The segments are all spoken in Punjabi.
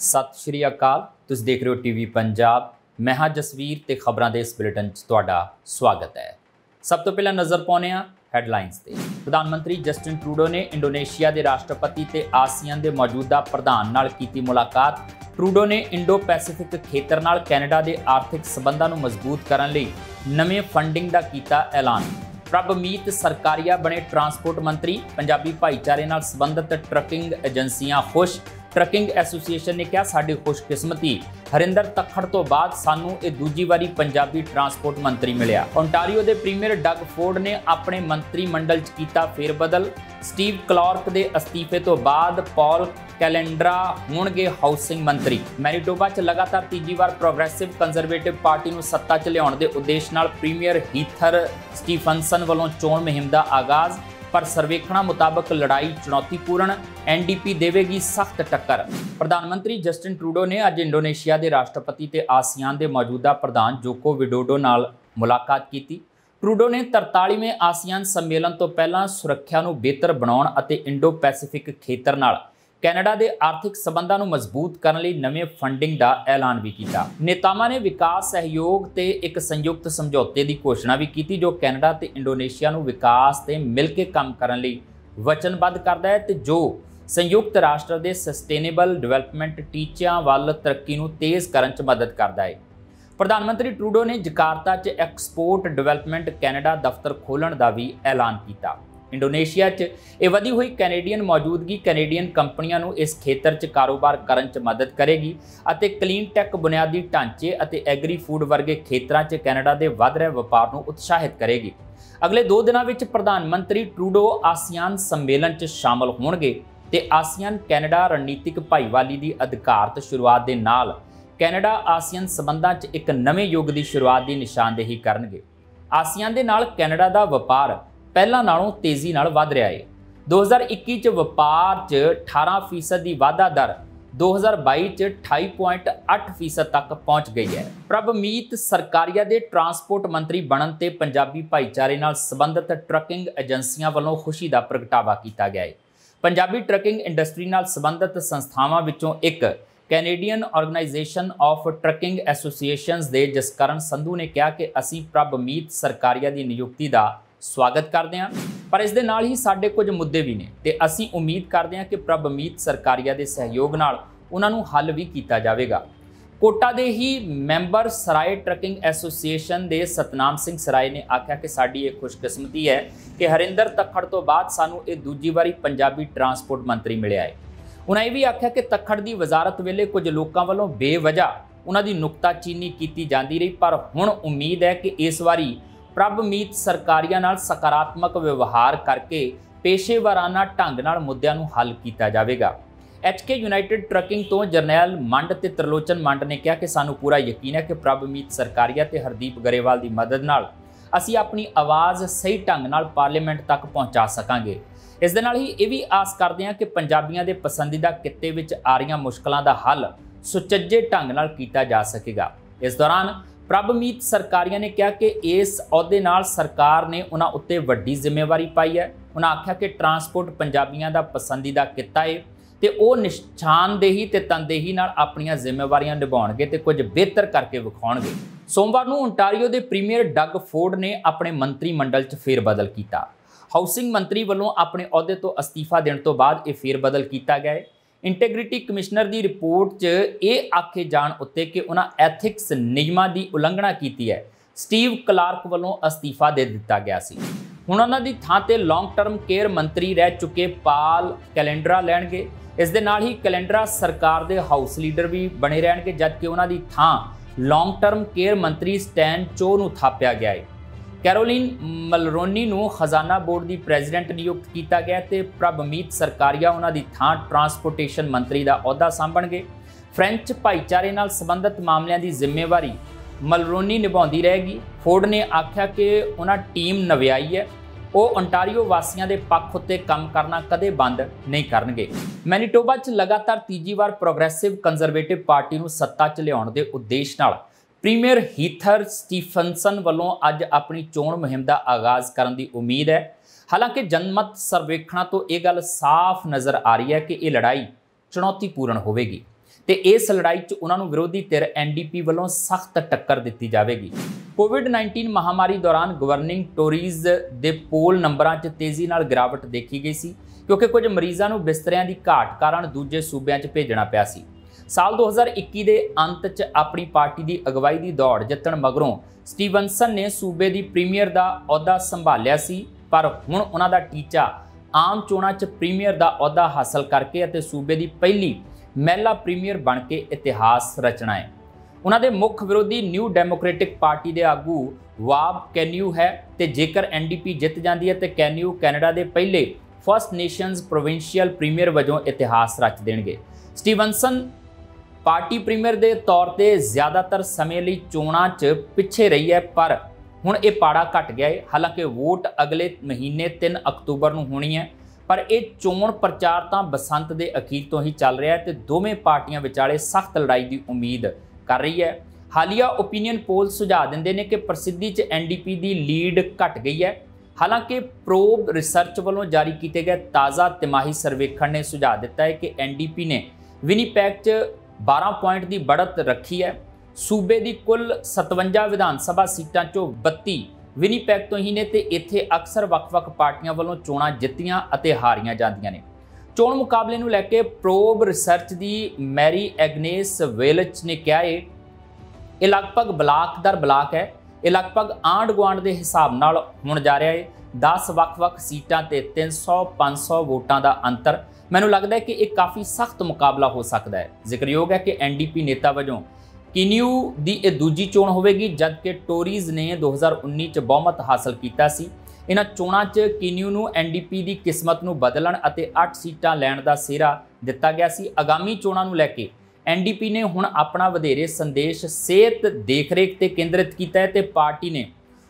सत श्री अकाल। तुसीं देख रहे हो टीवी पंजाब। मैं हाँ जसवीर ते खबरां दे इस बुलेटिन च तुहाडा स्वागत है। सब तो पहला नज़र पाउने आ हैडलाइनस ते। प्रधानमंत्री जस्टिन ट्रूडो ने इंडोनेशिया के राष्ट्रपति ते आसियान के मौजूदा प्रधान नाल कीती मुलाकात। ट्रूडो ने इंडो पैसिफिक खेतर नाल कैनेडा के आर्थिक संबंधां नूं मजबूत करन लई नवें फंडिंग दा कीता ऐलान। प्रभमीत सरकारिया बने ट्रांसपोर्ट मंत्री। पंजाबी भाईचारे नाल संबंधित ट्रकिंग एजेंसियां खुश। ट्रकिंग एसोसीएशन ने कहा साडी खुशकिस्मती हरिंदर तखड़ तो बाद सानू ये दूजी वारी पंजाबी ट्रांसपोर्ट मंत्री मिलिया। ओंटारियो के प्रीमियर डग फोर्ड ने अपने मंत्रीमंडल च कीता फेरबदल। स्टीव क्लार्क के अस्तीफे तो बाद पॉल कैलेंड्रा होणगे हाउसिंग मंत्री। मैनीटोबा च लगातार तीजी बार प्रोग्रेसिव कंजरवेटिव पार्टी नूं सत्ता च लियाउण दे उद्देश नाल प्रीमियर हीथर स्टीफनसन वालों चोण मुहिम का आगाज़। पर सर्वेखणा मुताबक लड़ाई चुनौतीपूर्ण, एनडीपी देवेगी सख्त टक्कर। प्रधानमंत्री जस्टिन ट्रूडो ने अज इंडोनेशिया के राष्ट्रपति ते आसियान के मौजूदा प्रधान जोको विडोडो नाल मुलाकात की। ट्रूडो ने 43वें आसियान सम्मेलन तो पहला सुरक्षा नूं बेहतर बनाउण अते इंडो पैसिफिक खेतर नाल कैनेडा के आर्थिक संबंधां नूं मजबूत करने लई नवें फंडिंग का ऐलान भी किया। नेतावां ने विकास सहयोग ते एक संयुक्त समझौते की घोषणा भी की जो कैनेडा ते इंडोनेशिया नूं विकास ते मिल के काम करने लई वचनबद्ध करता है ते जो संयुक्त राष्ट्र के सस्टेनेबल डिवेलपमेंट टीचिਆਂ ਵੱਲ तरक्की नूं तेज़ करन च मदद करता है। प्रधानमंत्री ट्रूडो ने जकार्ता च एक्सपोर्ट डिवेलपमेंट कैनेडा दफ्तर खोलण का भी ऐलान किया। इंडोनेशिया च यह वधी हुई कैनेडियन मौजूदगी कैनेडियन कंपनियों नूं इस खेतर च कारोबार करन च मदद करेगी अते क्लीन टैक बुनियादी ढांचे अते एग्री फूड वर्गे खेतरां च कैनेडा के वध रहे व्यापार नूं उत्साहित करेगी। अगले 2 दिनों में प्रधानमंत्री ट्रूडो आसियान सम्मेलन च शामिल होणगे ते आसियान कैनेडा रणनीतिक भाईवाली की अधिकारत शुरुआत के नाल कैनेडा आसियान संबंधां च एक नवे युग की शुरुआत की निशानदेही करनगे। आसियान दे नाल कैनेडा का व्यापार पहला नालों तेज़ी नाल वध रहा है। 2021 च व्यापार च 18% की वाधा दर 2022 च 28.8% तक पहुँच गई है। प्रभमीत सरकारिया के ट्रांसपोर्ट मंत्री बनन ते पंजाबी भाईचारे नाल संबंधित ट्रकिंग एजेंसियां वालों खुशी का प्रगटावा किया गया है। पंजाबी ट्रकिंग इंडस्ट्री नाल संबंधित संस्थावां विचों एक कैनेडियन ऑर्गेनाइजेशन ऑफ ट्रकिंग एसोसीएशनस दे जसकरण संधू ने कहा कि असीं प्रभमीत सरकारिया की नियुक्ति का स्वागत करते हैं, पर इस दे नाल ही साडे कुछ मुद्दे भी ने ते असीं उम्मीद करते हैं कि प्रभमीत सरकारिया के सहयोग नाल उन्हां नूं हल भी किया जाएगा। कोटा दे ही मैंबर सराय ट्रकिंग एसोसीएशन के सतनाम सिंह सराय ने आख्या कि साडी ये खुशकिस्मती है कि हरिंदर तखड़ तो बाद सानू ये दूजी बारी पंजाबी ट्रांसपोर्ट मंत्री मिलिया है। उन्हें यह भी आख्या कि तखड़ की वजारत वेले कुछ लोगों वालों बेवजह उन्हां दी नुक्ताचीनी की जाती रही, पर हुण उम्मीद है कि इस बारी प्रभमीत सरकारिया नाल सकारात्मक व्यवहार करके पेशेवराना ढंग नाल मुद्दों नूं हल किया जाएगा। HK यूनाइटेड ट्रकिंग तो जरनैल मंड ते त्रिलोचन मंड ने कहा कि सानू पूरा यकीन है कि प्रभमीत सरकारिया ते हरदीप गरेवाल की मदद नाल असीं अपनी आवाज़ सही ढंग नाल पार्लीमेंट तक पहुँचा सकांगे। इस दे नाल ही ये भी आस करते हैं कि पंजाबियों के पसंदीदा कित्ते विच आ रही मुश्किलों का हल सुचज्जे ढंग नाल किया जा सकेगा। इस दौरान प्रभमीत सरकारिया ने कहा कि इस अहुदे नाल सरकार ने उन्हां उत्ते वड्डी जिम्मेवारी पाई है। उन्हें आख्या कि ट्रांसपोर्ट पंजाबियों का पसंदीदा किता है ते वो निशानदेही ते तनदेही नाल अपनियां जिम्मेवारियां निभाउणगे ते कुछ बेहतर करके विखाउणगे। सोमवार नूं ओंटारियो के प्रीमियर डग फोर्ड ने अपने मंत्रीमंडल च फेरबदल किया। हाउसिंग मंत्री वालों अपने अहुदे तो अस्तीफा देने तो बाद यह फेरबदल किया गया है। इंटैग्रिटी कमिश्नर की रिपोर्ट च यह आखे जाण उत्ते कि उन्हें एथिक्स नियमां की उलंघना की है। स्टीव क्लार्क वालों अस्तीफा दे दिता गया सी। हुण उन्हां दी थां ते लॉन्ग टर्म केयर मंत्री रह चुके पॉल कैलेंड्रा लैणगे। इस दे नाल ही कैलेंड्रा सरकार के हाउस लीडर भी बने रहणगे, जबकि उन्हां दी थां लॉन्ग टर्म केयर मंत्री स्टैन चो नूं थापिया गया है। कैरोलीन मलरोनी नूं खजाना बोर्ड की प्रेजिडेंट नियुक्त किया गया ते प्रभमीत सरकारिया उन्हां दी थां ट्रांसपोर्टेशन मंत्री का अहुदा सांभणगे। फ्रेंच भाईचारे नाल संबंधित मामलों की जिम्मेवारी मलरोनी निभाउंदी रहेगी। फोर्ड ने आख्या कि उन्हां टीम नविआई है, वो ओंटारियो वासियों के पक्ष उत्ते काम करना कदे बंद नहीं करनगे। मैनीटोबा च लगातार तीजी बार प्रोग्रेसिव कंजरवेटिव पार्टी नूं सत्ता च लियाउण दे उद्देश नाल प्रीमियर हीथर स्टीफनसन वालों अज अपनी चोण मुहिम का आगाज़ करने की उम्मीद है। हालांकि जनमत सर्वेखणों तो यह गल साफ नज़र आ रही है कि यह लड़ाई चुनौतीपूर्ण होगी ਤੇ ਇਸ ਲੜਾਈ 'ਚ ਉਹਨਾਂ ਨੂੰ ਵਿਰੋਧੀ ਧਿਰ NDP ਵੱਲੋਂ ਸਖਤ ਟੱਕਰ ਦਿੱਤੀ ਜਾਵੇਗੀ। ਕੋਵਿਡ-19 ਮਹਾਮਾਰੀ ਦੌਰਾਨ ਗਵਰਨਿੰਗ ਟੋਰੀਜ਼ ਦੇ ਪੋਲ ਨੰਬਰਾਂ 'ਚ ਤੇਜ਼ੀ ਨਾਲ ਗਿਰਾਵਟ ਦੇਖੀ ਗਈ ਸੀ, ਕਿਉਂਕਿ ਕੁਝ ਮਰੀਜ਼ਾਂ ਨੂੰ ਬਿਸਤਰਿਆਂ ਦੀ ਘਾਟ ਕਾਰਨ ਦੂਜੇ ਸੂਬਿਆਂ 'ਚ ਭੇਜਣਾ ਪਿਆ ਸੀ। ਸਾਲ 2021 ਦੇ ਅੰਤ 'ਚ ਆਪਣੀ ਪਾਰਟੀ ਦੀ ਅਗਵਾਈ ਦੀ ਦੌੜ ਜਿੱਤਣ ਮਗਰੋਂ ਸਟੀਵਨਸਨ ਨੇ ਸੂਬੇ ਦੀ ਪ੍ਰੀਮੀਅਰ ਦਾ ਅਹੁਦਾ ਸੰਭਾਲਿਆ ਸੀ, ਪਰ ਹੁਣ ਉਹਨਾਂ ਦਾ ਟੀਚਾ ਆਮ ਚੋਣਾਂ 'ਚ ਪ੍ਰੀਮੀਅਰ ਦਾ ਅਹੁਦਾ ਹਾਸਲ ਕਰਕੇ ਅਤੇ ਸੂਬੇ ਦੀ ਪਹਿਲੀ ਮਹਿਲਾ ਪ੍ਰੀਮੀਅਰ ਬਣ ਕੇ ਇਤਿਹਾਸ ਰਚਣਾ ਹੈ। ਉਹਨਾਂ ਦੇ ਮੁੱਖ ਵਿਰੋਧੀ ਨਿਊ ਡੈਮੋਕ੍ਰੈਟਿਕ ਪਾਰਟੀ ਦੇ ਆਗੂ ਵਾਬ ਕੈਨਿਊ ਹੈ ਤੇ ਜੇਕਰ NDP ਜਿੱਤ ਜਾਂਦੀ ਹੈ ਤੇ ਕੈਨਿਊ ਕੈਨੇਡਾ ਦੇ ਪਹਿਲੇ ਫਸਟ ਨੇਸ਼ਨਜ਼ ਪ੍ਰੋਵਿੰਸ਼ੀਅਲ ਪ੍ਰੀਮੀਅਰ ਵਜੋਂ ਇਤਿਹਾਸ ਰਚ ਦੇਣਗੇ। ਸਟੀਵਨਸਨ ਪਾਰਟੀ ਪ੍ਰੀਮੀਅਰ ਦੇ ਤੌਰ ਤੇ ਜ਼ਿਆਦਾਤਰ ਸਮੇਂ ਲਈ ਚੋਣਾਂ 'ਚ ਪਿੱਛੇ ਰਹੀ ਹੈ, ਪਰ ਹੁਣ ਇਹ ਪਾੜਾ ਘਟ ਗਿਆ ਹੈ। ਹਾਲਾਂਕਿ ਵੋਟ ਅਗਲੇ ਮਹੀਨੇ 3 ਅਕਤੂਬਰ ਨੂੰ ਹੋਣੀ ਹੈ, ਪਰ ਇਹ ਚੋਣ ਪ੍ਰਚਾਰ ਤਾਂ ਬਸੰਤ ਦੇ ਅਖੀਰ ਤੋਂ ਹੀ ਚੱਲ ਰਿਹਾ ਹੈ ਤੇ ਦੋਵੇਂ ਪਾਰਟੀਆਂ ਵਿਚਾਲੇ ਸਖਤ ਲੜਾਈ ਦੀ ਉਮੀਦ ਕਰ ਰਹੀ ਹੈ। ਹਾਲੀਆ ਓਪੀਨੀਅਨ ਪੋਲ ਸੁਝਾਅ ਦਿੰਦੇ ਨੇ ਕਿ ਪ੍ਰਸਿੱਧੀ 'ਚ NDP ਦੀ ਲੀਡ ਘਟ ਗਈ ਹੈ। ਹਾਲਾਂਕਿ ਪ੍ਰੋਬ ਰਿਸਰਚ ਵੱਲੋਂ ਜਾਰੀ ਕੀਤੇ ਗਏ ਤਾਜ਼ਾ ਤਿਮਾਹੀ ਸਰਵੇਖਣ ਨੇ ਸੁਝਾਅ ਦਿੱਤਾ ਹੈ ਕਿ NDP ਨੇ ਵਿਨੀਪੈਗ 'ਚ 12 ਪੁਆਇੰਟ ਦੀ बढ़त ਰੱਖੀ ਹੈ। ਸੂਬੇ ਦੀ ਕੁੱਲ 57 ਵਿਧਾਨ ਸਭਾ ਸੀਟਾਂ 'ਚੋਂ 32 ਵਿਨੀਪੈਗ ਤੋਂ ਹੀ ਨੇ ਤੇ ਇੱਥੇ ਅਕਸਰ ਵੱਖ-ਵੱਖ ਪਾਰਟੀਆਂ ਵੱਲੋਂ ਚੋਣਾਂ ਜਿੱਤੀਆਂ ਅਤੇ ਹਾਰੀਆਂ ਜਾਂਦੀਆਂ ਨੇ। ਚੋਣ ਮੁਕਾਬਲੇ ਨੂੰ ਲੈ ਕੇ ਪ੍ਰੋਬ ਰਿਸਰਚ ਦੀ ਮੈਰੀ ਐਗਨੇਸ ਵੇਲਚ ਨੇ ਕਿਹਾ ਹੈ, ਇਹ ਲਗਭਗ ਬਲਾਕ ਦਰ ਬਲਾਕ ਹੈ। ਇਹ ਲਗਭਗ ਆਂਢ ਗੁਆਂਢ ਦੇ ਹਿਸਾਬ ਨਾਲ ਹੋਣ ਜਾ ਰਿਹਾ ਹੈ। 10 ਵੱਖ-ਵੱਖ ਸੀਟਾਂ ਤੇ 300-500 ਵੋਟਾਂ ਦਾ ਅੰਤਰ। ਮੈਨੂੰ ਲੱਗਦਾ ਹੈ ਕਿ ਇਹ ਕਾਫੀ ਸਖਤ ਮੁਕਾਬਲਾ ਹੋ ਸਕਦਾ ਹੈ। ਜ਼ਿਕਰਯੋਗ ਹੈ ਕਿ NDP ਨੇਤਾ ਵਜੋਂ ਕਿਨਿਊ ਦੀ ਇਹ ਦੂਜੀ ਚੋਣ ਹੋਵੇਗੀ, ਜਦਕਿ ਟੋਰੀਜ਼ ਨੇ 2019 ਚ ਬਹੁਮਤ ਹਾਸਲ ਕੀਤਾ ਸੀ। ਇਹਨਾਂ ਚੋਣਾਂ 'ਚ ਕਿਨਿਊ ਨੂੰ NDP ਦੀ ਕਿਸਮਤ ਨੂੰ ਬਦਲਣ ਅਤੇ 8 ਸੀਟਾਂ ਲੈਣ ਦਾ ਸਿਹਰਾ ਦਿੱਤਾ ਗਿਆ ਸੀ। ਆਗਾਮੀ ਚੋਣਾਂ ਨੂੰ ਲੈ ਕੇ NDP ਨੇ ਹੁਣ ਆਪਣਾ ਵਧੇਰੇ ਸੰਦੇਸ਼ ਸਿਹਤ ਦੇਖਰੇਖ ਤੇ ਕੇਂਦਰਿਤ ਕੀਤਾ ਹੈ ਤੇ ਪਾਰਟੀ ਨੇ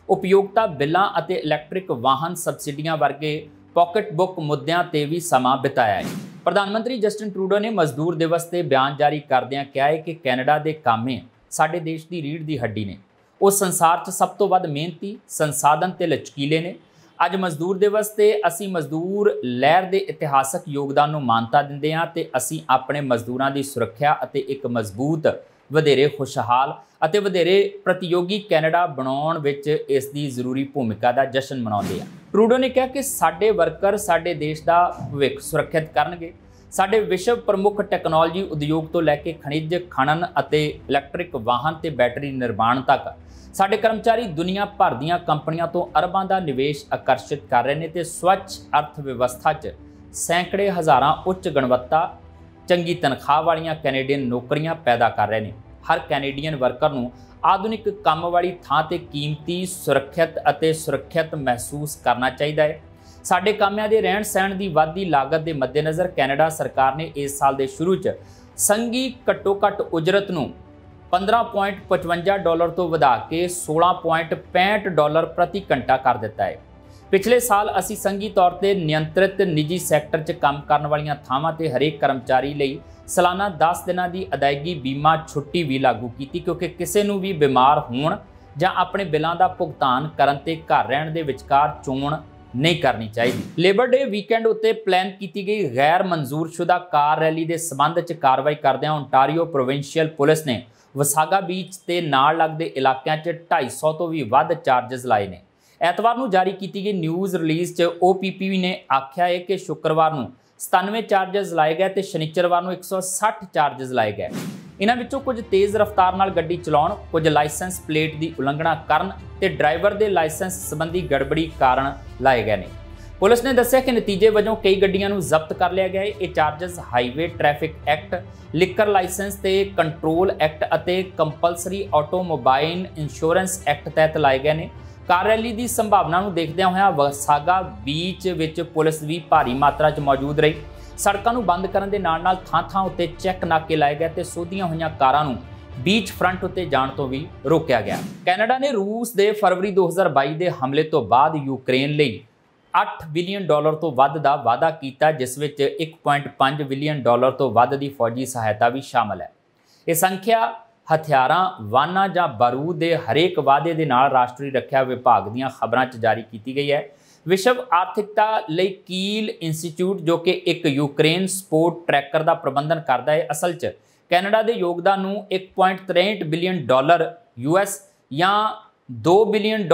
ਉਪਯੋਗਤਾ ਬਿੱਲਾਂ ਅਤੇ ਇਲੈਕਟ੍ਰਿਕ ਵਾਹਨ ਸਬਸਿਡੀਆਂ ਵਰਗੇ ਪਾਕਟਬੁੱਕ ਮੁੱਦਿਆਂ ਤੇ ਵੀ ਸਮਾਂ ਬਿਤਾਇਆ ਹੈ। ਪ੍ਰਧਾਨ ਮੰਤਰੀ ਜਸਟਿਨ ਟਰੂਡੋ ਨੇ ਮਜ਼ਦੂਰ ਦਿਵਸ ਤੇ ਬਿਆਨ ਜਾਰੀ ਕਰਦਿਆਂ ਕਿਹਾ ਹੈ ਕਿ ਕੈਨੇਡਾ ਦੇ ਕਾਮੇ ਸਾਡੇ ਦੇਸ਼ ਦੀ ਰੀੜ੍ਹ ਦੀ ਹੱਡੀ ਨੇ। ਉਹ ਸੰਸਾਰ 'ਚ ਸਭ ਤੋਂ ਵੱਧ ਮਿਹਨਤੀ, ਸੰਸਾਧਨ ਤੇ ਲਚਕੀਲੇ ਨੇ। ਅੱਜ ਮਜ਼ਦੂਰ ਦਿਵਸ ਤੇ ਅਸੀਂ ਮਜ਼ਦੂਰ ਲਹਿਰ ਦੇ ਇਤਿਹਾਸਕ ਯੋਗਦਾਨ ਨੂੰ ਮਾਨਤਾ ਦਿੰਦੇ ਹਾਂ ਤੇ ਅਸੀਂ ਆਪਣੇ ਮਜ਼ਦੂਰਾਂ ਦੀ ਸੁਰੱਖਿਆ ਅਤੇ ਇੱਕ ਮਜ਼ਬੂਤ, ਵਧੇਰੇ ਖੁਸ਼ਹਾਲ ਅਤੇ ਵਧੇਰੇ ਪ੍ਰਤੀਯੋਗੀ ਕੈਨੇਡਾ ਬਣਾਉਣ ਵਿੱਚ ਇਸ ਦੀ ਜ਼ਰੂਰੀ ਭੂਮਿਕਾ ਦਾ ਜਸ਼ਨ ਮਨਾਉਂਦੇ ਆ। ਟਰੂਡੋ ਨੇ ਕਿਹਾ ਕਿ ਸਾਡੇ ਵਰਕਰ ਸਾਡੇ ਦੇਸ਼ ਦਾ ਭਵਿੱਖ ਸੁਰੱਖਿਅਤ ਕਰਨਗੇ। ਸਾਡੇ ਵਿਸ਼ਵ ਪ੍ਰਮੁੱਖ ਟੈਕਨੋਲੋਜੀ ਉਦਯੋਗ ਤੋਂ ਲੈ ਕੇ ਖਣਿਜ ਖਣਨ ਅਤੇ ਇਲੈਕਟ੍ਰਿਕ ਵਾਹਨ ਤੇ ਬੈਟਰੀ ਨਿਰਮਾਣ ਤੱਕ ਸਾਡੇ ਕਰਮਚਾਰੀ ਦੁਨੀਆ ਭਰ ਦੀਆਂ ਕੰਪਨੀਆਂ ਤੋਂ ਅਰਬਾਂ ਦਾ ਨਿਵੇਸ਼ ਆਕਰਸ਼ਿਤ ਕਰ ਰਹੇ ਨੇ ਤੇ ਸਵੱਛ ਅਰਥ ਵਿਵਸਥਾ 'ਚ ਸੈਂਕੜੇ ਹਜ਼ਾਰਾਂ ਉੱਚ ਗੁਣਵੱਤਾ, ਚੰਗੀ ਤਨਖਾਹ ਵਾਲੀਆਂ ਕੈਨੇਡੀਅਨ ਨੌਕਰੀਆਂ ਪੈਦਾ ਕਰ ਰਹੇ ਨੇ। ਹਰ ਕੈਨੇਡੀਅਨ ਵਰਕਰ ਨੂੰ ਆਧੁਨਿਕ ਕੰਮ ਵਾਲੀ ਥਾਂ ਤੇ ਕੀਮਤੀ, ਸੁਰੱਖਿਅਤ ਮਹਿਸੂਸ ਕਰਨਾ ਚਾਹੀਦਾ ਹੈ। ਸਾਡੇ ਕਾਮਿਆਂ ਦੇ ਰਹਿਣ ਸਹਿਣ ਦੀ ਵੱਧਦੀ ਲਾਗਤ ਦੇ ਮੱਦੇਨਜ਼ਰ ਕੈਨੇਡਾ ਸਰਕਾਰ ਨੇ ਇਸ ਸਾਲ ਦੇ ਸ਼ੁਰੂ 'ਚ ਸੰਘੀ ਘੱਟੋ-ਘੱਟ ਉਜਰਤ ਨੂੰ $15.55 ਤੋਂ ਵਧਾ ਕੇ $16.65 ਪ੍ਰਤੀ ਘੰਟਾ ਕਰ ਦਿੱਤਾ ਹੈ। ਪਿਛਲੇ ਸਾਲ ਅਸੀਂ ਸੰਘੀ ਤੌਰ ਤੇ ਨਿਯੰਤਰਿਤ ਨਿੱਜੀ ਸੈਕਟਰ 'ਚ ਕੰਮ ਕਰਨ ਵਾਲੀਆਂ ਥਾਵਾਂ ਤੇ ਹਰੇਕ ਕਰਮਚਾਰੀ ਲਈ ਸਾਲਾਨਾ 10 ਦਿਨਾਂ ਦੀ ਅਦਾਇਗੀ ਬੀਮਾ ਛੁੱਟੀ ਵੀ ਲਾਗੂ ਕੀਤੀ, ਕਿਉਂਕਿ ਕਿਸੇ ਨੂੰ ਵੀ ਬਿਮਾਰ ਹੋਣ ਜਾਂ ਆਪਣੇ ਬਿੱਲਾਂ ਦਾ ਭੁਗਤਾਨ ਕਰਨ ਤੇ ਘਰ ਰਹਿਣ ਦੇ ਵਿਚਕਾਰ ਚੋਣ ਨਹੀਂ ਕਰਨੀ ਚਾਹੀਦੀ। ਲੇਬਰ ਡੇ ਵੀਕਐਂਡ ਉੱਤੇ ਪਲਾਨ ਕੀਤੀ ਗਈ ਗੈਰ ਮਨਜ਼ੂਰਸ਼ੁਦਾ ਕਾਰ ਰੈਲੀ ਦੇ ਸਬੰਧ 'ਚ ਕਾਰਵਾਈ ਕਰਦਿਆਂ ਓਨਟਾਰੀਓ ਪ੍ਰੋਵਿੰਸ਼ੀਅਲ ਪੁਲਿਸ ਨੇ ਵਸਾਗਾ ਬੀਚ ਤੇ ਨਾਲ ਲੱਗਦੇ ਇਲਾਕਿਆਂ 'ਚ 250 ਤੋਂ ਵੀ ਵੱਧ ਚਾਰਜਸ ਲਾਏ ਨੇ। ਐਤਵਾਰ ਨੂੰ ਜਾਰੀ ਕੀਤੀ ਗਈ ਨਿਊਜ਼ ਰਿਲੀਜ਼ 'ਚ OPP ਨੇ ਆਖਿਆ ਹੈ ਕਿ ਸ਼ੁੱਕਰਵਾਰ ਨੂੰ 97 ਚਾਰਜਸ ਲਾਏ ਗਏ ਤੇ ਸ਼ਨੀਚਰਵਾਰ ਨੂੰ 160 ਚਾਰਜਸ ਲਾਏ ਗਏ। ਇਹਨਾਂ ਵਿੱਚੋਂ ਕੁਝ ਤੇਜ਼ ਰਫ਼ਤਾਰ ਨਾਲ ਗੱਡੀ ਚਲਾਉਣ, ਕੁਝ ਲਾਇਸੈਂਸ ਪਲੇਟ ਦੀ ਉਲੰਘਣਾ ਕਰਨ ਤੇ ਡਰਾਈਵਰ ਦੇ ਲਾਇਸੈਂਸ ਸੰਬੰਧੀ ਗੜਬੜੀ ਕਾਰਨ ਲਾਏ ਗਏ ਨੇ। ਪੁਲਿਸ ਨੇ ਦੱਸਿਆ ਕਿ ਨਤੀਜੇ ਵਜੋਂ ਕਈ ਗੱਡੀਆਂ ਨੂੰ ਜ਼ਬਤ ਕਰ ਲਿਆ ਗਿਆ ਹੈ। ਇਹ charges highway traffic act, liquor licence ਤੇ ਕੰਟਰੋਲ ਐਕਟ ਅਤੇ ਕੰਪਲਸਰੀ ਆਟੋਮੋਬਾਈਲ ਇੰਸ਼ੋਰੈਂਸ ਐਕਟ ਤਹਿਤ ਲਾਏ ਗਏ ਨੇ। ਕਾਰ ਰੈਲੀ ਦੀ ਸੰਭਾਵਨਾ ਨੂੰ ਦੇਖਦਿਆਂ ਹੋਇਆਂ ਵਸਾਗਾ ਬੀਚ ਵਿੱਚ ਪੁਲਿਸ ਵੀ ਭਾਰੀ ਮਾਤਰਾ 'ਚ ਮੌਜੂਦ ਰਹੀ। ਸੜਕਾਂ ਨੂੰ ਬੰਦ ਕਰਨ ਦੇ ਨਾਲ-ਨਾਲ ਥਾਂ-ਥਾਂ ਉੱਤੇ ਚੈੱਕ ਨਾਕੇ ਲਾਏ ਗਏ ਤੇ ਸੋਧੀਆਂ ਹੋਈਆਂ ਕਾਰਾਂ ਨੂੰ ਬੀਚ ਫਰੰਟ ਉੱਤੇ ਜਾਣ ਤੋਂ ਵੀ ਰੋਕਿਆ ਗਿਆ। ਕੈਨੇਡਾ ਨੇ ਰੂਸ ਦੇ ਫਰਵਰੀ 2022 ਦੇ ਹਮਲੇ ਤੋਂ ਬਾਅਦ ਯੂਕਰੇਨ ਲਈ $8 ਬਿਲੀਅਨ ਤੋਂ ਵੱਧ ਦਾ ਵਾਅਦਾ ਕੀਤਾ, ਜਿਸ ਵਿੱਚ $1.5 ਬਿਲੀਅਨ ਤੋਂ ਵੱਧ ਦੀ ਫੌਜੀ ਸਹਾਇਤਾ ਵੀ ਸ਼ਾਮਲ ਹੈ। ਇਹ ਸੰਖਿਆ ਹਥਿਆਰਾਂ, ਵਾਹਨਾਂ ਜਾਂ ਬਾਰੂਦ ਦੇ ਹਰੇਕ ਵਾਅਦੇ ਦੇ ਨਾਲ ਰਾਸ਼ਟਰੀ ਰੱਖਿਆ ਵਿਭਾਗ ਦੀਆਂ ਖਬਰਾਂ 'ਚ ਜਾਰੀ ਕੀਤੀ ਗਈ ਹੈ। ਵਿਸ਼ਵ ਆਰਥਿਕਤਾ ਲਈ ਕੀਲ ਇੰਸਟੀਚਿਊਟ, ਜੋ ਕਿ ਇੱਕ ਯੂਕਰੇਨ ਸਪੋਰਟ ਟਰੈਕਰ ਦਾ ਪ੍ਰਬੰਧਨ ਕਰਦਾ ਹੈ, ਅਸਲ 'ਚ ਕੈਨੇਡਾ ਦੇ ਯੋਗਦਾਨ ਨੂੰ $1.63 ਬਿਲੀਅਨ US ਜਾਂ $2 ਬਿਲੀਅਨ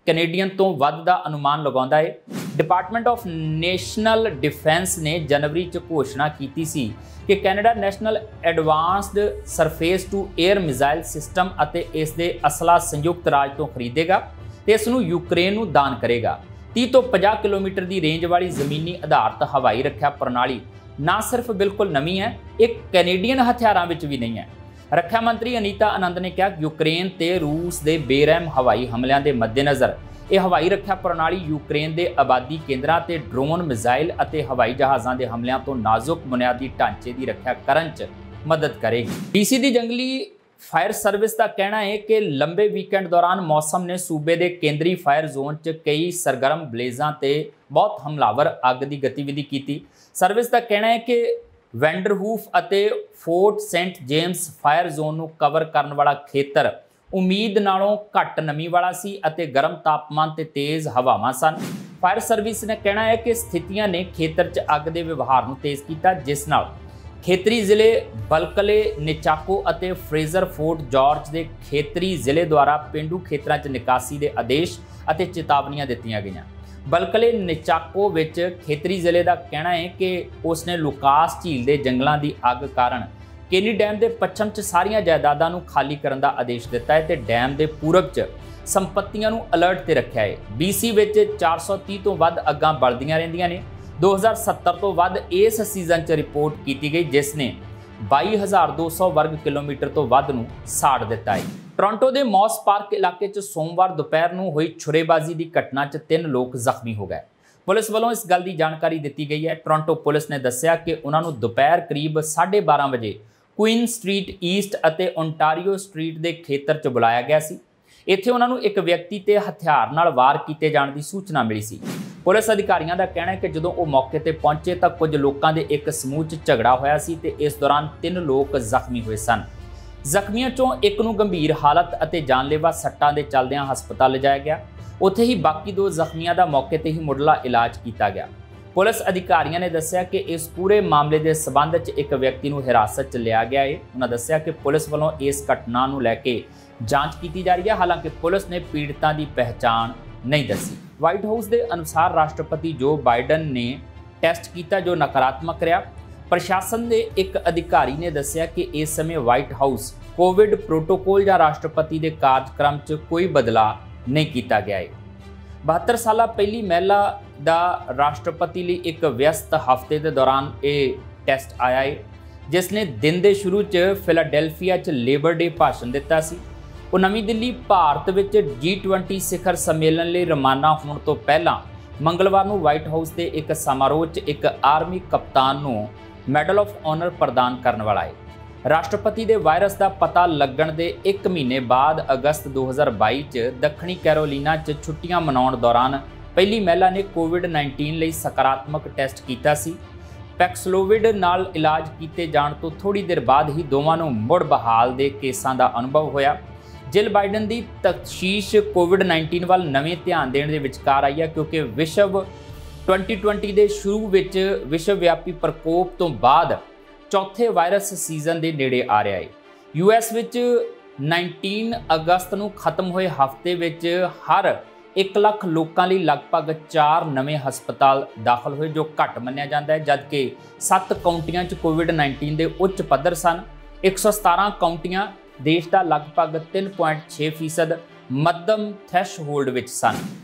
ਕੈਨੇਡੀਅਨ ਤੋਂ ਵੱਧ ਦਾ ਅਨੁਮਾਨ ਲਗਾਉਂਦਾ ਹੈ। ਡਿਪਾਰਟਮੈਂਟ ਆਫ ਨੈਸ਼ਨਲ ਡਿਫੈਂਸ ਨੇ ਜਨਵਰੀ 'ਚ ਘੋਸ਼ਣਾ ਕੀਤੀ ਸੀ ਕਿ Canada national advanced surface to air missile system ਅਤੇ ਇਸ ਦੇ ਅਸਲਾ ਸੰਯੁਕਤ ਰਾਜ ਤੋਂ ਖਰੀਦੇਗਾ ਤੇ ਇਸ ਨੂੰ ਯੂਕਰੇਨ ਨੂੰ ਦਾਨ ਕਰੇਗਾ। 30 ਤੋਂ 50 ਕਿਲੋਮੀਟਰ ਦੀ ਰੇਂਜ ਵਾਲੀ ਜ਼ਮੀਨੀ ਆਧਾਰਿਤ ਹਵਾਈ ਰੱਖਿਆ ਪ੍ਰਣਾਲੀ ਨਾ ਸਿਰਫ ਬਿਲਕੁਲ ਨਵੀਂ ਹੈ, ਇਹ ਕੈਨੇਡੀਅਨ ਹਥਿਆਰਾਂ ਵਿੱਚ ਵੀ ਨਹੀਂ ਹੈ। ਰੱਖਿਆ ਮੰਤਰੀ ਅਨੀਤਾ ਆਨੰਦ ਨੇ ਕਿਹਾ ਕਿ ਯੂਕਰੇਨ ਤੇ ਰੂਸ ਦੇ ਬੇਰਹਿਮ ਹਵਾਈ ਹਮਲਿਆਂ ਦੇ ਮੱਦੇਨਜ਼ਰ ਇਹ ਹਵਾਈ ਰੱਖਿਆ ਪ੍ਰਣਾਲੀ ਯੂਕਰੇਨ ਦੇ ਆਬਾਦੀ ਕੇਂਦਰਾਂ ਤੇ ਡਰੋਨ, ਮਿਜ਼ਾਈਲ ਅਤੇ ਹਵਾਈ ਜਹਾਜ਼ਾਂ ਦੇ ਹਮਲਿਆਂ ਤੋਂ ਨਾਜ਼ੁਕ ਬੁਨਿਆਦੀ ਢਾਂਚੇ ਦੀ ਰੱਖਿਆ ਕਰਨ 'ਚ ਮਦਦ ਕਰੇਗੀ। ਡੀਸੀ ਦੀ ਜੰਗਲੀ ਫਾਇਰ ਸਰਵਿਸ ਦਾ ਕਹਿਣਾ ਹੈ ਕਿ ਲੰਬੇ ਵੀਕਐਂਡ ਦੌਰਾਨ ਮੌਸਮ ਨੇ ਸੂਬੇ ਦੇ ਕੇਂਦਰੀ ਫਾਇਰ ਜ਼ੋਨ 'ਚ ਕਈ ਸਰਗਰਮ ਬਲੇਜ਼ਾਂ ਤੇ ਬਹੁਤ ਹਮਲਾਵਰ ਅੱਗ ਦੀ ਗਤੀਵਿਧੀ ਕੀਤੀ। ਸਰਵਿਸ ਦਾ ਕਹਿਣਾ ਹੈ ਕਿ ਵੈਂਡਰਹੂਫ ਅਤੇ fort Saint James fire zone ਨੂੰ ਕਵਰ ਕਰਨ ਵਾਲਾ ਖੇਤਰ ਉਮੀਦ ਨਾਲੋਂ ਘੱਟ ਨਮੀ ਵਾਲਾ ਸੀ ਅਤੇ ਗਰਮ ਤਾਪਮਾਨ ਤੇ ਤੇਜ਼ ਹਵਾਵਾਂ ਸਨ। ਫਾਇਰ ਸਰਵਿਸ ਨੇ ਕਹਿਣਾ ਹੈ ਕਿ ਸਥਿਤੀਆਂ ਨੇ ਖੇਤਰ 'ਚ ਅੱਗ ਦੇ ਵਿਵਹਾਰ ਨੂੰ ਤੇਜ਼ ਕੀਤਾ, ਜਿਸ ਨਾਲ ਖੇਤਰੀ ਜ਼ਿਲ੍ਹੇ ਬਲਕਲੇ, ਨਿਚਾਕੋ ਅਤੇ ਫਰੇਜ਼ਰ ਫੋਰਟ ਜਾਰਜ ਦੇ ਖੇਤਰੀ ਜ਼ਿਲ੍ਹੇ ਦੁਆਰਾ ਪੇਂਡੂ ਖੇਤਰਾਂ 'ਚ ਨਿਕਾਸੀ ਦੇ ਆਦੇਸ਼ ਅਤੇ ਚੇਤਾਵਨੀਆਂ ਦਿੱਤੀਆਂ ਗਈਆਂ। ਬਲਕਲੇ ਨਿਚਾਕੋ ਵਿੱਚ ਖੇਤਰੀ ਜ਼ਿਲ੍ਹੇ ਦਾ ਕਹਿਣਾ ਹੈ ਕਿ ਉਸਨੇ ਲੁਕਾਸ ਝੀਲ ਦੇ ਜੰਗਲਾਂ ਦੀ ਅੱਗ ਕਾਰਨ ਕੇਨੀ ਡੈਮ ਦੇ ਪੱਛਮ 'ਚ ਸਾਰੀਆਂ ਜਾਇਦਾਦਾਂ ਨੂੰ ਖਾਲੀ ਕਰਨ ਦਾ ਆਦੇਸ਼ ਦਿੱਤਾ ਹੈ ਤੇ ਡੈਮ ਦੇ ਪੂਰਬ 'ਚ ਸੰਪਤੀਆਂ ਨੂੰ ਅਲਰਟ ਤੇ ਰੱਖਿਆ ਹੈ। BC ਵਿੱਚ 430 ਤੋਂ ਵੱਧ ਅੱਗਾਂ ਬਲਦੀਆਂ ਰਹਿੰਦੀਆਂ ਨੇ। 2070 ਤੋਂ ਵੱਧ ਇਸ ਸੀਜ਼ਨ 'ਚ ਰਿਪੋਰਟ ਕੀਤੀ ਗਈ, ਜਿਸ ਨੇ 22,200 ਵਰਗ ਕਿਲੋਮੀਟਰ ਤੋਂ ਵੱਧ ਨੂੰ ਸਾੜ ਦਿੱਤਾ ਹੈ। ਟੋਰਾਂਟੋ ਦੇ ਮੌਸ ਪਾਰਕ ਇਲਾਕੇ 'ਚ ਸੋਮਵਾਰ ਦੁਪਹਿਰ ਨੂੰ ਹੋਈ ਛੁਰੇਬਾਜ਼ੀ ਦੀ ਘਟਨਾ 'ਚ 3 ਲੋਕ ਜ਼ਖਮੀ ਹੋ ਗਏ। ਪੁਲਿਸ ਵੱਲੋਂ ਇਸ ਗੱਲ ਦੀ ਜਾਣਕਾਰੀ ਦਿੱਤੀ ਗਈ ਹੈ। ਟੋਰਾਂਟੋ ਪੁਲਿਸ ਨੇ ਦੱਸਿਆ ਕਿ ਉਹਨਾਂ ਨੂੰ ਦੁਪਹਿਰ ਕਰੀਬ 12:30 ਵਜੇ ਕੁਈਨ ਸਟਰੀਟ ਈਸਟ ਅਤੇ ਓਨਟਾਰੀਓ ਸਟਰੀਟ ਦੇ ਖੇਤਰ 'ਚ ਬੁਲਾਇਆ ਗਿਆ ਸੀ। ਇੱਥੇ ਉਹਨਾਂ ਨੂੰ ਇੱਕ ਵਿਅਕਤੀ ਤੇ ਹਥਿਆਰ ਨਾਲ ਵਾਰ ਕੀਤੇ ਜਾਣ ਦੀ ਸੂਚਨਾ ਮਿਲੀ ਸੀ। ਪੁਲਿਸ ਅਧਿਕਾਰੀਆਂ ਦਾ ਕਹਿਣਾ ਹੈ ਕਿ ਜਦੋਂ ਉਹ ਮੌਕੇ ਤੇ ਪਹੁੰਚੇ ਤਾਂ ਕੁਝ ਲੋਕਾਂ ਦੇ ਇੱਕ ਸਮੂਹ 'ਚ ਝਗੜਾ ਹੋਇਆ ਸੀ ਤੇ ਇਸ ਦੌਰਾਨ 3 ਲੋਕ ਜ਼ਖਮੀ ਹੋਏ ਸਨ। ਜ਼ਖਮੀਆਂ 'ਚੋਂ ਇੱਕ ਨੂੰ ਗੰਭੀਰ ਹਾਲਤ ਅਤੇ ਜਾਨਲੇਵਾ ਸੱਟਾਂ ਦੇ ਚੱਲਦਿਆਂ ਹਸਪਤਾਲ ਲਿਜਾਇਆ ਗਿਆ। ਉੱਥੇ ਹੀ ਬਾਕੀ 2 ਜ਼ਖਮੀਆਂ ਦਾ ਮੌਕੇ ਤੇ ਹੀ ਮੁੱਢਲਾ ਇਲਾਜ ਕੀਤਾ ਗਿਆ। ਪੁਲਿਸ ਅਧਿਕਾਰੀਆਂ ਨੇ ਦੱਸਿਆ ਕਿ ਇਸ ਪੂਰੇ ਮਾਮਲੇ ਦੇ ਸਬੰਧ 'ਚ ਇੱਕ ਵਿਅਕਤੀ ਨੂੰ ਹਿਰਾਸਤ 'ਚ ਲਿਆ ਗਿਆ ਹੈ। ਉਹਨਾਂ ਦੱਸਿਆ ਕਿ ਪੁਲਿਸ ਵੱਲੋਂ ਇਸ ਘਟਨਾ ਨੂੰ ਲੈ ਕੇ ਜਾਂਚ ਕੀਤੀ ਜਾ ਰਹੀ ਹੈ। ਹਾਲਾਂਕਿ ਪੁਲਿਸ ਨੇ ਪੀੜਤਾਂ ਦੀ ਪਹਿਚਾਣ ਨਹੀਂ ਦੱਸੀ। ਵਾਈਟ ਹਾਊਸ ਦੇ ਅਨੁਸਾਰ ਰਾਸ਼ਟਰਪਤੀ ਜੋ ਬਾਈਡਨ ਨੇ ਟੈਸਟ ਕੀਤਾ ਜੋ ਨਕਾਰਾਤਮਕ ਰਿਹਾ। ਪ੍ਰਸ਼ਾਸਨ ਦੇ ਇੱਕ ਅਧਿਕਾਰੀ ਨੇ ਦੱਸਿਆ ਕਿ ਇਸ ਸਮੇਂ ਵਾਈਟ ਹਾਊਸ ਕੋਵਿਡ ਪ੍ਰੋਟੋਕੋਲ ਜਾਂ ਰਾਸ਼ਟਰਪਤੀ ਦੇ ਕਾਰਜਕ੍ਰਮ 'ਚ ਕੋਈ ਬਦਲਾਅ ਨਹੀਂ ਕੀਤਾ ਗਿਆ ਹੈ। 72 ਸਾਲਾ ਪਹਿਲੀ ਮਹਿਲਾ ਦਾ ਰਾਸ਼ਟਰਪਤੀ ਲਈ ਇੱਕ ਵਿਅਸਤ ਹਫ਼ਤੇ ਦੇ ਦੌਰਾਨ ਇਹ ਟੈਸਟ ਆਇਆ ਹੈ, ਜਿਸ ਨੇ ਦਿਨ ਦੇ ਸ਼ੁਰੂ 'ਚ ਫਿਲਾਡੈਲਫੀਆ 'ਚ ਲੇਬਰ ਡੇ ਭਾਸ਼ਣ ਦਿੱਤਾ ਸੀ। ਉਹ ਨਵੀਂ ਦਿੱਲੀ ਭਾਰਤ ਵਿੱਚ G20 ਸਿਖਰ ਸੰਮੇਲਨ ਲਈ ਰਵਾਨਾ ਹੋਣ ਤੋਂ ਪਹਿਲਾਂ ਮੰਗਲਵਾਰ ਨੂੰ ਵਾਈਟ ਹਾਊਸ ਦੇ ਇੱਕ ਸਮਾਰੋਹ 'ਚ ਇੱਕ ਆਰਮੀ ਕਪਤਾਨ ਨੂੰ ਮੈਡਲ ਆਫ ਆਨਰ ਪ੍ਰਦਾਨ ਕਰਨ ਵਾਲਾ ਹੈ। ਰਾਸ਼ਟਰਪਤੀ ਦੇ ਵਾਇਰਸ ਦਾ ਪਤਾ ਲੱਗਣ ਦੇ 1 ਮਹੀਨੇ ਬਾਅਦ ਅਗਸਤ 2022 'ਚ ਦੱਖਣੀ ਕੈਰੋਲੀਨਾ 'ਚ ਛੁੱਟੀਆਂ ਮਨਾਉਣ ਦੌਰਾਨ ਪਹਿਲੀ ਮਹਿਲਾ ਨੇ ਕੋਵਿਡ-19 ਲਈ ਸਕਾਰਾਤਮਕ ਟੈਸਟ ਕੀਤਾ ਸੀ। ਪੈਕਸਲੋਵਿਡ ਨਾਲ ਇਲਾਜ ਕੀਤੇ ਜਾਣ ਤੋਂ ਥੋੜੀ ਦੇਰ ਬਾਅਦ ਹੀ ਦੋਵਾਂ ਨੂੰ ਮੁੜ ਬਹਾਲ ਦੇ ਕੇਸਾਂ ਦਾ ਅਨੁਭਵ ਹੋਇਆ। ਜਿਲ ਬਾਈਡਨ ਦੀ ਤਫਤੀਸ਼ ਕੋਵਿਡ-19 ਵੱਲ ਨਵੇਂ ਧਿਆਨ ਦੇਣ ਦੇ ਵਿਚਕਾਰ ਆਈ ਹੈ, ਕਿਉਂਕਿ ਵਿਸ਼ਵ 2020 ਦੇ ਸ਼ੁਰੂ ਵਿੱਚ ਵਿਸ਼ਵ ਵਿਆਪੀ ਪ੍ਰਕੋਪ ਤੋਂ ਬਾਅਦ ਚੌਥੇ ਵਾਇਰਸ ਸੀਜ਼ਨ ਦੇ ਨੇੜੇ ਆ ਰਿਹਾ ਹੈ। US ਵਿੱਚ 19 ਅਗਸਤ ਨੂੰ ਖਤਮ ਹੋਏ ਹਫ਼ਤੇ ਵਿੱਚ ਹਰ 1 ਲੱਖ ਲੋਕਾਂ ਲਈ ਲਗਭਗ 4 ਨਵੇਂ ਹਸਪਤਾਲ ਦਾਖਲ ਹੋਏ, ਜੋ ਘੱਟ ਮੰਨਿਆ ਜਾਂਦਾ ਹੈ, ਜਦਕਿ 7 ਕਾਉਂਟੀਆਂ 'ਚ ਕੋਵਿਡ-19 ਦੇ ਉੱਚ ਪੱਧਰ ਸਨ। 117 ਕਾਉਂਟੀਆਂ ਦੇਸ਼ ਦਾ ਲਗਭਗ 3.6% ਮੱਧਮ ਥ੍ਰੈਸ਼ਹੋਲਡ ਵਿੱਚ ਸਨ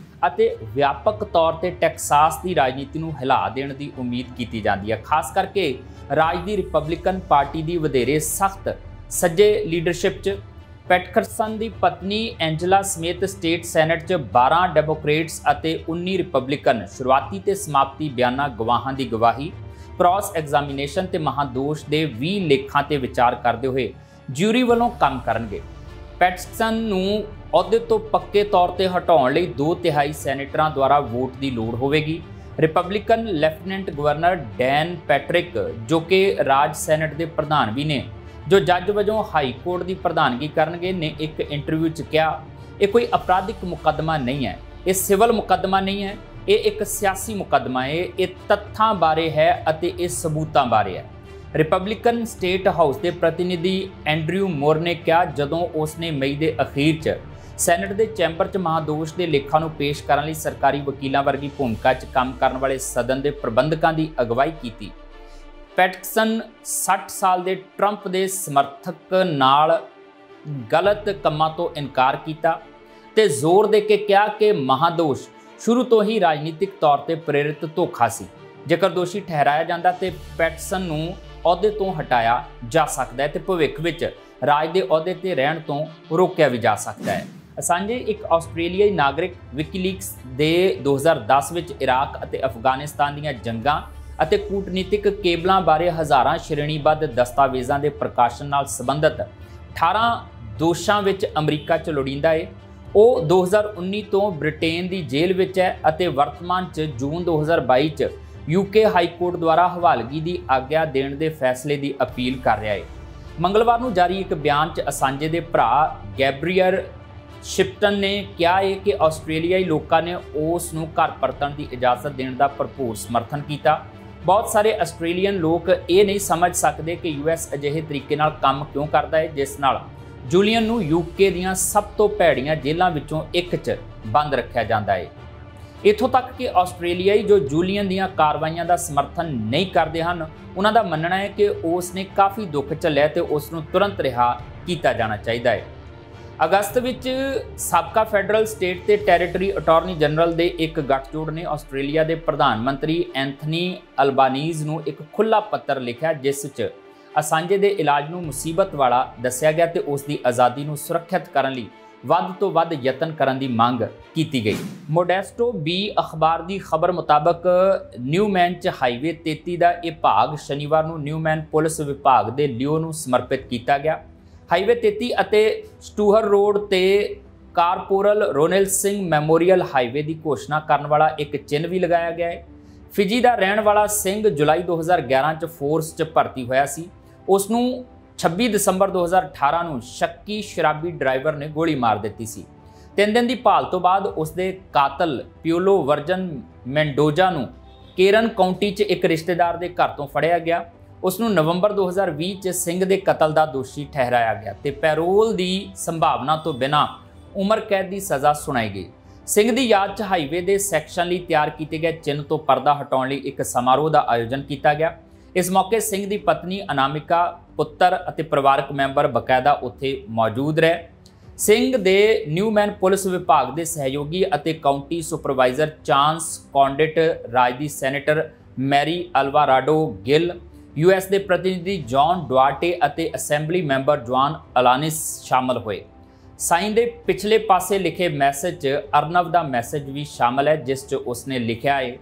ਅਤੇ ਵਿਆਪਕ ਤੌਰ ਤੇ ਟੈਕਸਾਸ ਦੀ ਰਾਜਨੀਤੀ ਨੂੰ ਹਿਲਾ ਦੇਣ ਦੀ ਉਮੀਦ ਕੀਤੀ ਜਾਂਦੀ ਹੈ। ਖਾਸ ਕਰਕੇ ਰਾਜ ਦੀ ਰਿਪਬਲਿਕਨ ਪਾਰਟੀ ਦੀ ਵਧੇਰੇ ਸਖਤ ਸੱਜੇ ਲੀਡਰਸ਼ਿਪ 'ਚ ਪੈਟਕਰਸਨ ਦੀ ਪਤਨੀ ਐਂਜਲਾ ਸਮੇਤ ਸਟੇਟ ਸੈਨੇਟ 'ਚ 12 ਡੈਮੋਕ੍ਰੇਟਸ ਅਤੇ 19 ਰਿਪਬਲਿਕਨ ਸ਼ੁਰੂਆਤੀ ਤੇ ਸਮਾਪਤੀ ਬਿਆਨਾਂ, ਗਵਾਹਾਂ ਦੀ ਗਵਾਹੀ, ਕ੍ਰਾਸ ਐਗਜ਼ਾਮੀਨੇਸ਼ਨ ਤੇ ਮਹਾਦੋਸ਼ ਦੇ 20 ਲੇਖਾਂ ਤੇ ਵਿਚਾਰ ਕਰਦੇ ਹੋਏ ਜਿਊਰੀ ਵੱਲੋਂ ਕੰਮ ਕਰਨਗੇ। ਪੈਟਕਰਸਨ ਨੂੰ ਅਹੁਦੇ ਤੋਂ ਪੱਕੇ ਤੌਰ ਤੇ ਹਟਾਉਣ ਲਈ 2/3 ਸੈਨੇਟਰਾਂ ਦੁਆਰਾ ਵੋਟ ਦੀ ਲੋੜ ਹੋਵੇਗੀ। Republican lieutenant governor Dan Patrick, ਜੋ ਕਿ ਰਾਜ ਸੈਨੇਟ ਦੇ ਪ੍ਰਧਾਨ ਵੀ ਨੇ, ਜੋ ਜੱਜ ਵਜੋਂ ਹਾਈ ਕੋਰਟ ਦੀ ਪ੍ਰਧਾਨਗੀ ਕਰਨਗੇ, ਨੇ ਇੱਕ ਇੰਟਰਵਿਊ 'ਚ ਕਿਹਾ, ਇਹ ਕੋਈ ਅਪਰਾਧਿਕ ਮੁਕੱਦਮਾ ਨਹੀਂ ਹੈ, ਇਹ ਸਿਵਲ ਮੁਕੱਦਮਾ ਨਹੀਂ ਹੈ, ਇਹ ਇੱਕ ਸਿਆਸੀ ਮੁਕੱਦਮਾ ਹੈ, ਇਹ ਤੱਥਾਂ ਬਾਰੇ ਹੈ ਅਤੇ ਇਹ ਸਬੂਤਾਂ ਬਾਰੇ ਹੈ। ਰਿਪਬਲਿਕਨ ਸਟੇਟ ਹਾਊਸ ਦੇ ਪ੍ਰਤੀਨਿਧੀ ਐਂਡਰਿਊ ਮੋਰ ਨੇ ਕਿਹਾ ਜਦੋਂ ਉਸਨੇ ਮਈ ਦੇ ਅਖੀਰ 'ਚ ਸੈਨੇਟ ਦੇ ਚੈਂਬਰ 'ਚ ਮਹਾਦੋਸ਼ ਦੇ ਲੇਖਾਂ ਨੂੰ ਪੇਸ਼ ਕਰਨ ਲਈ ਸਰਕਾਰੀ ਵਕੀਲਾਂ ਵਰਗੀ ਭੂਮਿਕਾ 'ਚ ਕੰਮ ਕਰਨ ਵਾਲੇ ਸਦਨ ਦੇ ਪ੍ਰਬੰਧਕਾਂ ਦੀ ਅਗਵਾਈ ਕੀਤੀ। ਪੈਟਸਨ 60 ਸਾਲ ਦੇ ਟਰੰਪ ਦੇ ਸਮਰਥਕ ਨਾਲ ਗਲਤ ਕੰਮਾਂ ਤੋਂ ਇਨਕਾਰ ਕੀਤਾ ਤੇ ਜ਼ੋਰ ਦੇ ਕੇ ਕਿਹਾ ਕਿ ਮਹਾਦੋਸ਼ ਸ਼ੁਰੂ ਤੋਂ ਹੀ ਰਾਜਨੀਤਿਕ ਤੌਰ ਤੇ ਪ੍ਰੇਰਿਤ ਧੋਖਾ ਸੀ। ਜੇਕਰ ਦੋਸ਼ੀ ਠਹਿਰਾਇਆ ਜਾਂਦਾ ਤੇ ਪੈਟਸਨ ਨੂੰ ਅਹੁਦੇ ਤੋਂ ਹਟਾਇਆ ਜਾ ਸਕਦਾ ਹੈ ਤੇ ਭਵਿੱਖ ਵਿੱਚ ਰਾਜ ਦੇ ਅਹੁਦੇ ਤੇ ਰਹਿਣ ਤੋਂ ਰੋਕਿਆ ਵੀ ਜਾ ਸਕਦਾ ਹੈ। ਅਸਾਂਜੇ ਇੱਕ ਆਸਟ੍ਰੇਲੀਆਈ ਨਾਗਰਿਕ ਵਿਕੀਲੀਕਸ ਦੇ 2010 ਵਿੱਚ ਇਰਾਕ ਅਤੇ ਅਫਗਾਨਿਸਤਾਨ ਦੀਆਂ ਜੰਗਾਂ ਅਤੇ ਕੂਟਨੀਤਿਕ ਕੇਬਲਾਂ ਬਾਰੇ ਹਜ਼ਾਰਾਂ ਸ਼੍ਰੇਣੀਬੱਧ ਦਸਤਾਵੇਜ਼ਾਂ ਦੇ ਪ੍ਰਕਾਸ਼ਨ ਨਾਲ ਸੰਬੰਧਿਤ 18 ਦੋਸ਼ਾਂ ਵਿੱਚ ਅਮਰੀਕਾ 'ਚ ਲੋੜੀਂਦਾ ਹੈ। ਉਹ 2019 ਤੋਂ ਬ੍ਰਿਟੇਨ ਦੀ ਜੇਲ੍ਹ ਵਿੱਚ ਹੈ ਅਤੇ ਵਰਤਮਾਨ 'ਚ ਜੂਨ 2022 'ਚ ਯੂਕੇ ਹਾਈ ਕੋਰਟ ਦੁਆਰਾ ਹਵਾਲਗੀ ਦੀ ਆਗਿਆ ਦੇਣ ਦੇ ਫੈਸਲੇ ਦੀ ਅਪੀਲ ਕਰ ਰਿਹਾ ਹੈ। ਮੰਗਲਵਾਰ ਨੂੰ ਜਾਰੀ ਇੱਕ ਬਿਆਨ 'ਚ ਅਸਾਂਜੇ ਦੇ ਭਰਾ ਗੈਬਰੀਅਲ ਸ਼ਿਪਟਨ ਨੇ ਕਿਹਾ ਹੈ ਕਿ ਆਸਟ੍ਰੇਲੀਆਈ ਲੋਕਾਂ ਨੇ ਉਸ ਨੂੰ ਘਰ ਪਰਤਣ ਦੀ ਇਜਾਜ਼ਤ ਦੇਣ ਦਾ ਭਰਪੂਰ ਸਮਰਥਨ ਕੀਤਾ। ਬਹੁਤ ਸਾਰੇ ਆਸਟ੍ਰੇਲੀਅਨ ਲੋਕ ਇਹ ਨਹੀਂ ਸਮਝ ਸਕਦੇ ਕਿ ਯੂਐਸ ਅਜਿਹੇ ਤਰੀਕੇ ਨਾਲ ਕੰਮ ਕਿਉਂ ਕਰਦਾ ਹੈ ਜਿਸ ਨਾਲ ਜੂਲੀਅਨ ਨੂੰ ਯੂਕੇ ਦੀਆਂ ਸਭ ਤੋਂ ਭੈੜੀਆਂ ਜੇਲ੍ਹਾਂ ਵਿੱਚੋਂ ਇੱਕ 'ਚ ਬੰਦ ਰੱਖਿਆ ਜਾਂਦਾ ਹੈ। ਇੱਥੋਂ ਤੱਕ ਕਿ ਆਸਟ੍ਰੇਲੀਆਈ ਜੋ ਜੂਲੀਅਨ ਦੀਆਂ ਕਾਰਵਾਈਆਂ ਦਾ ਸਮਰਥਨ ਨਹੀਂ ਕਰਦੇ ਹਨ, ਉਹਨਾਂ ਦਾ ਮੰਨਣਾ ਹੈ ਕਿ ਉਸ ਨੇ ਕਾਫੀ ਦੁੱਖ ਝੱਲਿਆ ਤੇ ਉਸ ਨੂੰ ਤੁਰੰਤ ਰਿਹਾ ਕੀਤਾ ਜਾਣਾ ਚਾਹੀਦਾ ਹੈ। ਅਗਸਤ ਵਿੱਚ ਸਾਬਕਾ ਫੈਡਰਲ, ਸਟੇਟ ਤੇ ਟੈਰੀਟਰੀ ਅਟਾਰਨੀ ਜਨਰਲ ਦੇ ਇੱਕ ਗੱਠਜੋੜ ਨੇ ਆਸਟ੍ਰੇਲੀਆ ਦੇ ਪ੍ਰਧਾਨ ਮੰਤਰੀ ਐਂਥਨੀ ਅਲਬਾਨੀਜ਼ ਨੂੰ ਇੱਕ ਖੁੱਲ੍ਹਾ ਪੱਤਰ ਲਿਖਿਆ ਜਿਸ 'ਚ ਅਸਾਂਜੇ ਦੇ ਇਲਾਜ ਨੂੰ ਮੁਸੀਬਤ ਵਾਲਾ ਦੱਸਿਆ ਗਿਆ ਤੇ ਉਸ ਦੀ ਆਜ਼ਾਦੀ ਨੂੰ ਸੁਰੱਖਿਅਤ ਕਰਨ ਲਈ ਵੱਧ ਤੋਂ ਵੱਧ ਯਤਨ ਕਰਨ ਦੀ ਮੰਗ ਕੀਤੀ ਗਈ। ਮੋਡੈਸਟੋ ਬੀ ਅਖਬਾਰ ਦੀ ਖਬਰ ਮੁਤਾਬਕ ਨਿਊਮੈਨ 'ਚ ਹਾਈਵੇ 33 ਦਾ ਇਹ ਭਾਗ ਸ਼ਨੀਵਾਰ ਨੂੰ ਨਿਊਮੈਨ ਪੁਲਿਸ ਵਿਭਾਗ ਦੇ ਲਿਓ ਨੂੰ ਸਮਰਪਿਤ ਕੀਤਾ ਗਿਆ। ਹਾਈਵੇ 33 ਅਤੇ ਸਟੂਹਰ ਰੋਡ ਤੇ ਕਾਰਪੋਰਲ ਰੋਨੇਲ ਸਿੰਘ ਮੈਮੋਰੀਅਲ ਹਾਈਵੇ ਦੀ ਘੋਸ਼ਣਾ ਕਰਨ ਵਾਲਾ ਇੱਕ ਚਿੰਨ੍ਹ ਵੀ ਲਗਾਇਆ ਗਿਆ ਹੈ। ਫਿਜੀ ਦਾ ਰਹਿਣ ਵਾਲਾ ਸਿੰਘ ਜੁਲਾਈ 2011 'ਚ ਫੋਰਸ 'ਚ ਭਰਤੀ ਹੋਇਆ ਸੀ। ਉਸ ਨੂੰ 26 ਦਸੰਬਰ 2018 ਨੂੰ ਸ਼ੱਕੀ ਸ਼ਰਾਬੀ ਡਰਾਈਵਰ ਨੇ ਗੋਲੀ ਮਾਰ ਦਿੱਤੀ ਸੀ। 3 ਦਿਨ ਦੀ ਭਾਲ ਤੋਂ ਬਾਅਦ ਉਸ ਦੇ ਕਾਤਲ ਪਿਓਲੋ ਵਰਜਨ ਮੈਂਡੋਜ਼ਾ ਨੂੰ ਕੇਰਨ ਕਾਉਂਟੀ 'ਚ ਇੱਕ ਰਿਸ਼ਤੇਦਾਰ ਦੇ ਘਰ ਤੋਂ ਫੜਿਆ ਗਿਆ। ਉਸ ਨੂੰ ਨਵੰਬਰ 2020 'ਚ ਸਿੰਘ ਦੇ ਕਤਲ ਦਾ ਦੋਸ਼ੀ ਠਹਿਰਾਇਆ ਗਿਆ ਤੇ ਪੈਰੋਲ ਦੀ ਸੰਭਾਵਨਾ ਤੋਂ ਬਿਨਾਂ ਉਮਰ ਕੈਦ ਦੀ ਸਜ਼ਾ ਸੁਣਾਈ ਗਈ। ਸਿੰਘ ਦੀ ਯਾਦ 'ਚ ਹਾਈਵੇ ਦੇ ਸੈਕਸ਼ਨ ਲਈ ਤਿਆਰ ਕੀਤੇ ਗਏ ਚਿੰਨ੍ਹ ਤੋਂ ਪਰਦਾ ਹਟਾਉਣ ਲਈ ਇੱਕ ਸਮਾਰੋਹ ਦਾ ਆਯੋਜਨ ਕੀਤਾ ਗਿਆ। ਇਸ ਮੌਕੇ ਸਿੰਘ ਦੀ ਪਤਨੀ ਅਨਾਮਿਕਾ, ਪੁੱਤਰ ਅਤੇ ਪਰਿਵਾਰਕ ਮੈਂਬਰ ਬਕਾਇਦਾ ਉੱਥੇ ਮੌਜੂਦ ਰਹੇ। ਸਿੰਘ ਦੇ ਨਿਊਮੈਨ ਪੁਲਿਸ ਵਿਭਾਗ ਦੇ ਸਹਿਯੋਗੀ ਅਤੇ ਕਾਉਂਟੀ ਸੁਪਰਵਾਈਜ਼ਰ ਚਾਂਸ ਕੌਂਡਿਟ, ਰਾਜ ਦੀ ਸੈਨੇਟਰ ਮੈਰੀ ਅਲਵਾਰਾਡੋ ਗਿਲ, ਯੂਐਸ ਦੇ ਪ੍ਰਤੀਨਿਧੀ ਜੌਨ ਡੁਆਰਟੇ ਅਤੇ ਅਸੈਂਬਲੀ ਮੈਂਬਰ ਜੁਆਨ ਅਲਾਨਿਸ ਸ਼ਾਮਲ ਹੋਏ। ਸਾਈਨ ਦੇ ਪਿਛਲੇ ਪਾਸੇ ਲਿਖੇ ਮੈਸੇਜ 'ਚ ਅਰਨਵ ਦਾ ਮੈਸੇਜ ਵੀ ਸ਼ਾਮਲ ਹੈ ਜਿਸ 'ਚ ਉਸਨੇ ਲਿਖਿਆ ਹੈ,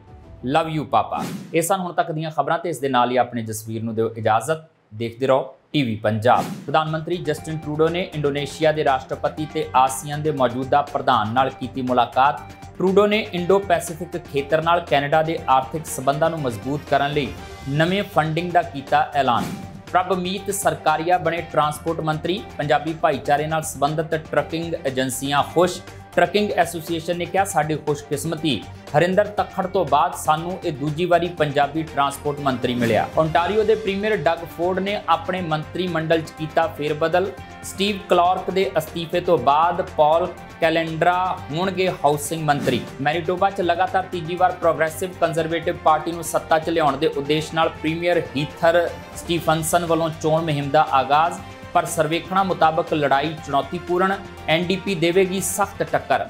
ਲਵ ਯੂ ਪਾਪਾ। ਇਹ ਸਨ ਹੁਣ ਤੱਕ ਦੀਆਂ ਖਬਰਾਂ ਤੇ ਇਸ ਦੇ ਨਾਲ ਹੀ ਆਪਣੇ ਜਸਵੀਰ ਨੂੰ ਦਿਓ ਇਜਾਜ਼ਤ। ਦੇਖਦੇ ਰਹੋ ਟੀਵੀ ਪੰਜਾਬ। ਪ੍ਰਧਾਨ ਮੰਤਰੀ ਜਸਟਿਨ ਟਰੂਡੋ ਨੇ ਇੰਡੋਨੇਸ਼ੀਆ ਦੇ ਰਾਸ਼ਟਰਪਤੀ ਤੇ ਆਸੀਅਨ ਦੇ ਮੌਜੂਦਾ ਪ੍ਰਧਾਨ ਨਾਲ ਕੀਤੀ ਮੁਲਾਕਾਤ। ਟਰੂਡੋ ਨੇ ਇੰਡੋ ਪੈਸੀਫਿਕ ਖੇਤਰ ਨਾਲ ਕੈਨੇਡਾ ਦੇ ਆਰਥਿਕ ਸਬੰਧਾਂ ਨੂੰ ਮਜ਼ਬੂਤ ਕਰਨ ਲਈ ਨਵੇਂ ਫੰਡਿੰਗ ਦਾ ਕੀਤਾ ਐਲਾਨ। ਪ੍ਰਭਮੀਤ ਸਰਕਾਰੀਆ ਬਣੇ ਟਰਾਂਸਪੋਰਟ ਮੰਤਰੀ। ਪੰਜਾਬੀ ਭਾਈਚਾਰੇ ਨਾਲ ਸੰਬੰਧਿਤ ਟਰੱਕਿੰਗ ਏਜੰਸੀਆਂ ਖੁਸ਼। ਟਰੱਕਿੰਗ ਐਸੋਸੀਏਸ਼ਨ ਨੇ ਕਿਹਾ, ਸਾਡੀ ਖੁਸ਼ਕਿਸਮਤੀ ਹਰਿੰਦਰ ਤੱਖੜ ਤੋਂ ਬਾਅਦ ਸਾਨੂੰ ਇਹ ਦੂਜੀ ਵਾਰੀ ਪੰਜਾਬੀ ਟਰਾਂਸਪੋਰਟ ਮੰਤਰੀ ਮਿਲਿਆ। ਓਨਟਾਰੀਓ ਦੇ ਪ੍ਰੀਮੀਅਰ ਡਗ ਫੋਰਡ ਨੇ ਆਪਣੇ ਮੰਤਰੀ ਮੰਡਲ 'ਚ ਕੀਤਾ ਫੇਰਬਦਲ। ਸਟੀਵ ਕਲਾਰਕ ਦੇ ਅਸਤੀਫੇ ਤੋਂ ਬਾਅਦ ਪੌਲ ਕੈਲੇਂਡਰਾ ਹੋਣਗੇ ਹਾਊਸਿੰਗ ਮੰਤਰੀ। ਮੈਨੀਟੋਬਾ 'ਚ ਲਗਾਤਾਰ ਤੀਜੀ ਵਾਰ ਪ੍ਰੋਗਰੈਸਿਵ ਕੰਜ਼ਰਵੇਟਿਵ ਪਾਰਟੀ ਨੂੰ ਸੱਤਾ 'ਚ ਲਿਆਉਣ ਦੇ ਉਦੇਸ਼ ਨਾਲ ਪ੍ਰੀਮੀਅਰ ਹੀਥਰ ਸਟੀਫਨਸਨ ਵੱਲੋਂ ਚੋਣ ਮੁਹਿੰਮ ਦਾ ਆਗਾਜ਼। ਪਰ ਸਰਵੇਖਣਾਂ ਮੁਤਾਬਕ ਲੜਾਈ ਚੁਣੌਤੀਪੂਰਨ, ਐਨਡੀਪੀ ਦੇਵੇਗੀ ਸਖਤ ਟੱਕਰ।